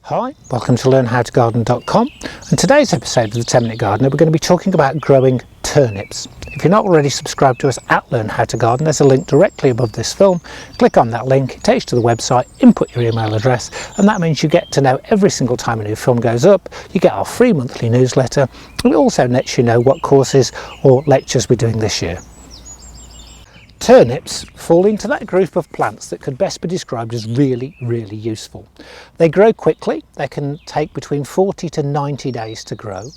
Hi, welcome to learnhowtogarden.com, and today's episode of the 10-Minute Gardener we're going to be talking about growing turnips. If you're not already subscribed to us at Learn How to Garden, there's a link directly above this film. Click on that link, it takes you to the website, input your email address, and that means you get to know every single time a new film goes up. You get our free monthly newsletter, and it also lets you know what courses or lectures we're doing this year. Turnips fall into that group of plants that could best be described as really useful. They grow quickly, they can take between 40 to 90 days to grow.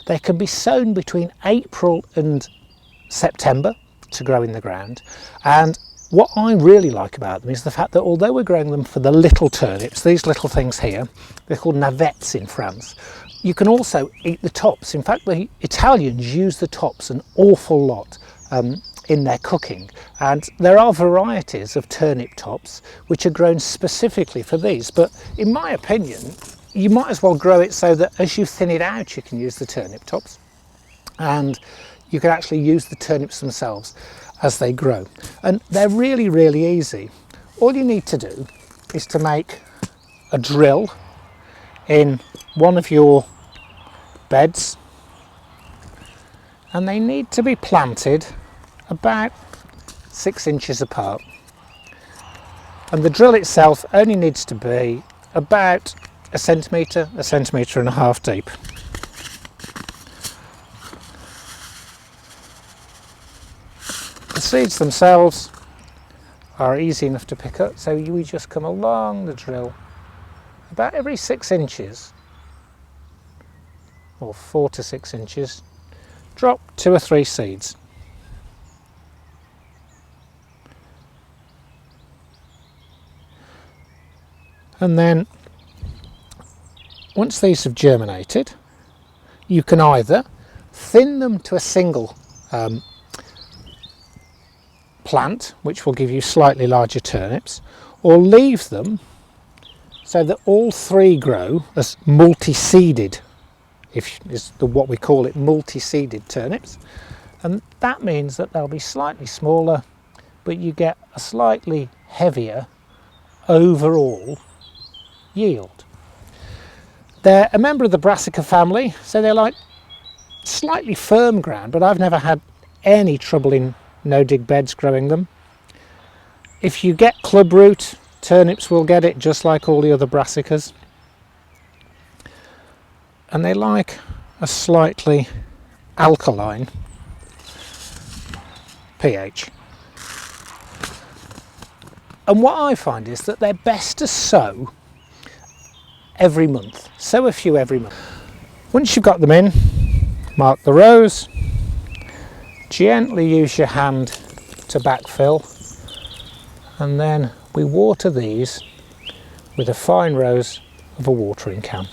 They can be sown between April and September to grow in the ground, and what I really like about them is the fact that although we're growing them for the little turnips, these little things here, they're called navettes in France, you can also eat the tops. In fact, the Italians use the tops an awful lot in their cooking, and there are varieties of turnip tops which are grown specifically for these, but in my opinion you might as well grow it so that as you thin it out you can use the turnip tops, and you can actually use the turnips themselves as they grow, and they're really easy. All you need to do is to make a drill in one of your beds, and they need to be planted about 6 inches apart, and the drill itself only needs to be about a centimetre and a half deep. The seeds themselves are easy enough to pick up, so we just come along the drill about every 6 inches or 4 to 6 inches, drop 2 or 3 seeds. And then once these have germinated, you can either thin them to a single plant, which will give you slightly larger turnips, or leave them so that all three grow as multi-seeded, what we call it, multi-seeded turnips, and that means that they'll be slightly smaller, but you get a slightly heavier overall yield. They're a member of the brassica family, so they're like slightly firm ground, but I've never had any trouble in no-dig beds growing them. If you get club root, turnips will get it just like all the other brassicas, and they like a slightly alkaline pH. And what I find is that they're best to sow every month. Sow a few every month. Once you've got them in, mark the rows, gently use your hand to backfill, and then we water these with a fine rose of a watering can.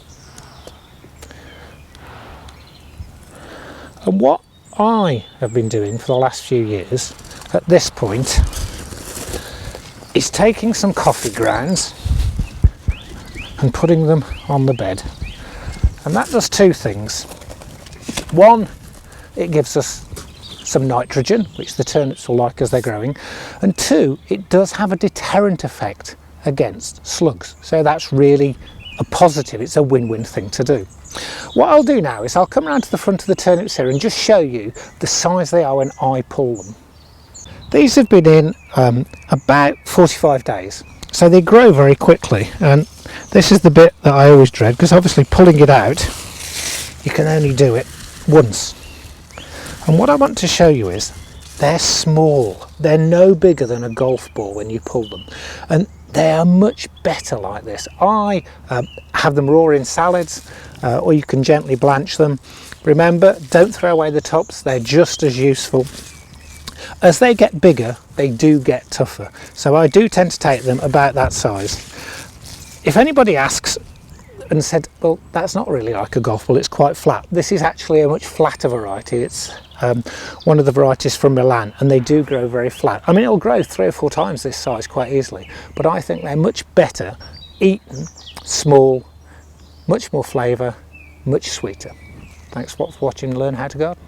And what I have been doing for the last few years at this point is taking some coffee grounds and putting them on the bed, and that does two things. One, it gives us some nitrogen, which the turnips will like as they're growing, and two, it does have a deterrent effect against slugs, so that's really a positive. It's a win-win thing to do. What I'll do now is I'll come around to the front of the turnips here and just show you the size they are when I pull them. These have been in about 45 days, so they grow very quickly, and this is the bit that I always dread, because obviously pulling it out, you can only do it once. And what I want to show you is they're small. They're no bigger than a golf ball when you pull them, and they are much better like this. I have them raw in salads, or you can gently blanch them. Remember, don't throw away the tops, they're just as useful. As they get bigger, they do get tougher, so I do tend to take them about that size. If anybody asks and said, well, that's not really like a golf ball, it's quite flat, this is actually a much flatter variety. It's one of the varieties from Milan, and they do grow very flat. I mean, it'll grow 3 or 4 times this size quite easily, but I think they're much better eaten small, much more flavour, much sweeter. Thanks for watching Learn How to Garden.